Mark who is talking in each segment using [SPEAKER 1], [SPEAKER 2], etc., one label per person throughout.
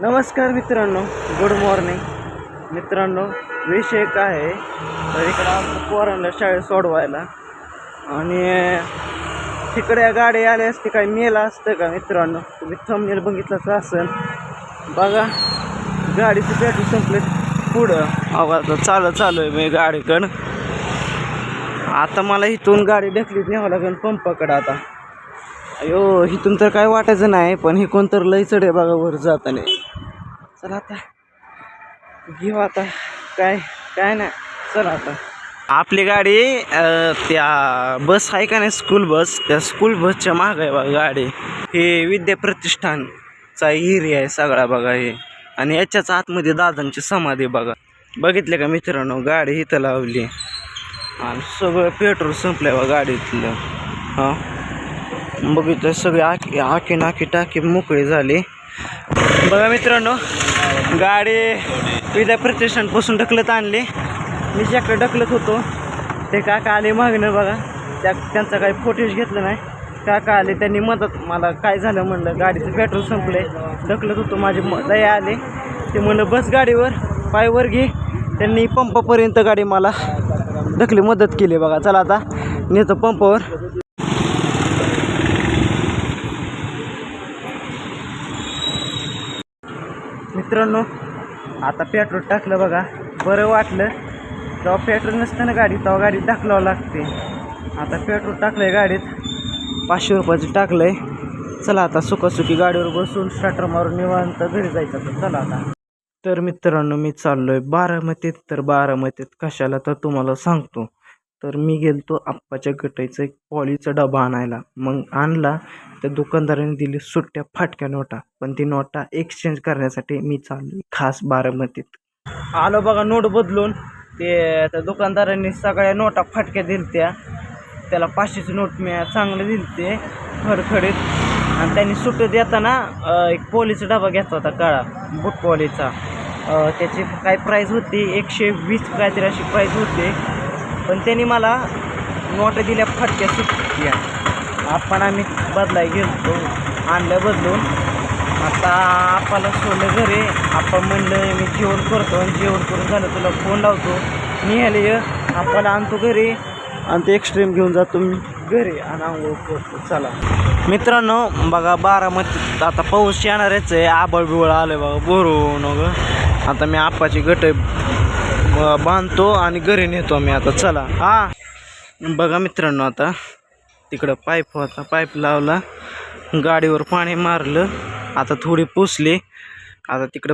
[SPEAKER 1] नमस्कार मित्रांनो, good morning मित्रांनो. विषय काय आहे तर इकडं आमचं पोरांना शाळेत सोडवायला आणि तिकडे गाडी आली असते काय मेला असतं का मित्रांनो. तुम्ही थंबनेल बघितलंच असेल बघा. गाडीचं पेट्रोल संपलं पुढं आवाज चालू आहे मी गाडीकडं. आता मला इथून गाडी ढकलीत न्यावं लागेल पंपाकडं. आता अयो इथून तर काय वाटायचं नाही, पण हे कोण तर लय चढ आहे बघा वर जाताना. चला आता घेऊ आता काय काय नाही. चला आता आपली गाडी त्या बस आहे का नाही स्कूल बस, त्या स्कूल बसच्या मागं आहे बघा गाडी. हे विद्या प्रतिष्ठानचा एरिया आहे सगळा बघा हे. आणि याच्याच आतमध्ये दादांची समाधी बघा. बघितले का मित्रांनो, गाडी इथं लावली आणि सगळं पेट्रोल संपलंय बघा गाडीतलं. हां बघितलं सगळे आखी टाकी मोकळी झाली बघा मित्रांनो. गाडी विद्या प्रतिष्ठानपासून ढकलत आणली. मी ज्याकडे ढकलत होतो ते काका आले मागणं बघा. त्यांचा काही फुटेज घेतलं नाही. काका आले, त्यांनी मदत मला काय झालं म्हणलं गाडीचं पेट्रोल संपले. ढकलत होतो, माझी दया आले. ते म्हणलं बस गाडीवर पायवर घे. त्यांनी पंपापर्यंत गाडी मला ढकली मदत केली बघा. चला आता नेतो पंपावर. मित्रांनो आता पेट्रोल टाकलं बघा, बरं वाटलं. तेव्हा पेट्रोल नसतं ना गाडी, तेव्हा गाडी टाकलावं लागते. आता पेट्रोल टाकलं आहे गाडीत, 500 रुपयाचं टाकलं आहे. चला आता सुखासुखी गाडीवर बसून स्टार्टर मारून निवांत घरी जायचं. तर चला आता. तर मित्रांनो मी चाललो आहे बारामतीत. तर बारामतीत कशाला तर तुम्हाला सांगतो. तर मी गेलतो आप्पाच्या गटाईचा एक पॉलीचा डबा आणायला. मग आणला. त्या दुकानदाराने दिली सुट्ट्या फाटक्या नोटा, पण ती नोटा एक्सचेंज करण्यासाठी मी चाललो खास बारामतीत. आलो बघा नोट बदलून. ते त्या दुकानदारांनी सगळ्या नोटा फाटक्या दिलत्या. त्याला 500ची नोट मी चांगलं दिलते खडखडीत. आणि त्यांनी सुट्ट देताना एक पॉलीचा डबा घेतला होता काळा, बूट पॉलीचा. त्याची काय प्राईस होती 120 काहीतरी अशी प्राईस होती. पण त्यांनी मला नोटा दिल्या फाटक्या सुट्ट्या. आपण आम्ही बदलाय गेलो, आणल्या बदलून. आता आपल्याला सोडलं घरी. आपण म्हणलं मी जेवण करतो आणि जेवण करून झालं तुला फोन लावतो. निघाले आपल्याला आणतो घरी आणि ते एक्स्ट्रीम घेऊन जातो मी घरी आणि आंघोळ करतो. चला मित्रांनो बघा बारामतीत आता पाऊस येणारच आहे. आबळ बिवळ आलं बघा भरून वगैरे. आता मी आप्पाची गट बांधतो आणि घरी नेतो मी आता. चला बघा मित्रांनो आता तिकडं पाईप होता, पाईप लावला, गाडीवर पाणी मारलं. आता थोडी पुसली. आता तिकडं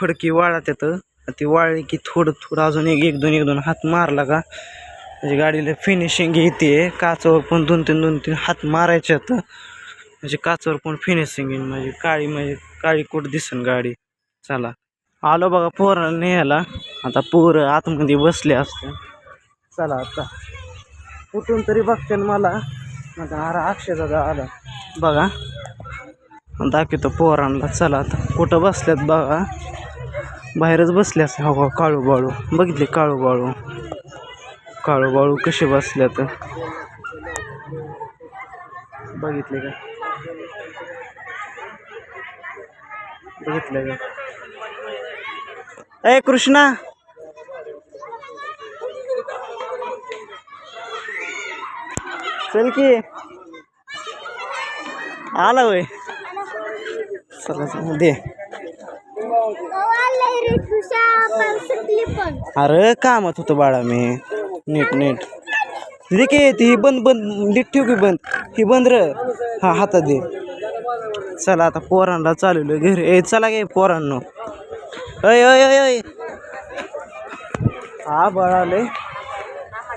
[SPEAKER 1] फडकी वाळत येतं. ती वाळली की थोडं अजून एक दोन हात मारला का म्हणजे गाडीला फिनिशिंग येते. काचावर पण दोन तीन हात मारायचे आहेत म्हणजे काचावर पण फिनिशिंग येईल. म्हणजे काळी कोट दिसन गाडी. चला आलो बघा पोराला न्यायला. आता पोरं आतमध्ये बसले असते. चला आता कुठून तरी बघते मला. आता अरे अक्षय दादा आला बघा, दाखवतो पोरांना. चला आता कुठं बसल्यात बघा, बाहेरच बसले असते. हो काळू बाळू बघितले, काळू बाळू कसे बसल्यात बघितले का, बघितले का. ए कृष्णा चल की आला होय. चला दे. अरे कामात होतो बाळा मी. नीट दे की. ती बंद नीट ठेव की. ही बंद र. हा हातात दे. चला आता पोरांना चालवलं घरी. चला गे पोरांनो. अय हा बाळाले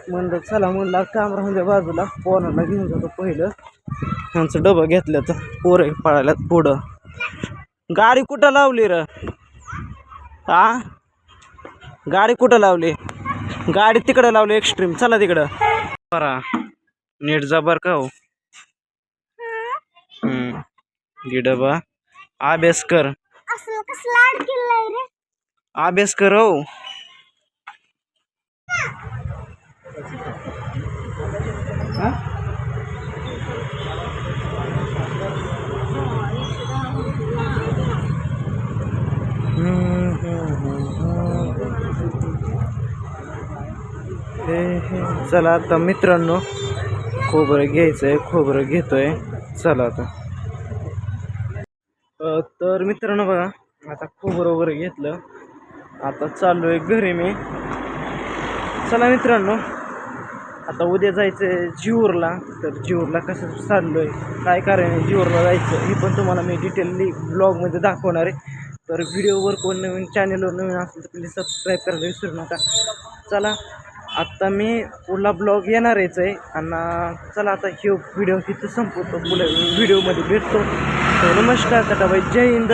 [SPEAKER 1] म्हणलं चला म्हणलं काम राहून द्या बाजूला. पोरांना घेऊन जातो पहिलं. त्यांचं डबं घेतलं तर पोरं पळाल्यात पुढं. गाडी कुठं लावली र? गाडी कुठं लावली? गाडी तिकडं लावली एक्स्ट्रीम. चला तिकडं. बरा नीट जा बर का हो. डबा अभ्यास कर, अभ्यास कर हो. चला आता मित्रांनो, खोबरं घ्यायचंय, खोबरं घेतोय. चला आता. तर मित्रांनो बघा, आता खोबरं वगैरे घेतलं, आता चाललोय घरी मी. चला मित्रांनो, आता उद्या जायचं जीवरला. तर जीवरला कसं चाललोय, काय कारण आहे जीवरला जायचं, हे पण तुम्हाला मी डिटेलली ब्लॉगमध्ये दाखवणार आहे. तर व्हिडिओवर कोण नवीन, चॅनलवर नवीन असेल तर प्लीज सबस्क्राईब करायला विसरू नका. चला आत्ता मी पुढला ब्लॉग येणारच आहे. आणि चला आता हे व्हिडिओ तिथं संपवतो, पुढे व्हिडिओमध्ये भेटतो. तर नमस्कार टाटाबाई, जय हिंद,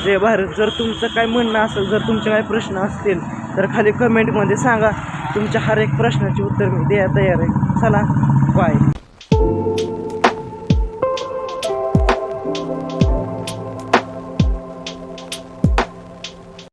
[SPEAKER 1] जय भारत. जर तुमचं काय म्हणणं असेल, जर तुमचे काय प्रश्न असतील तर खाली कमेंटमध्ये सांगा. तुमच्या हर एक प्रश्नाचे उत्तर मी द्यायला तयार आहे. चला बाय.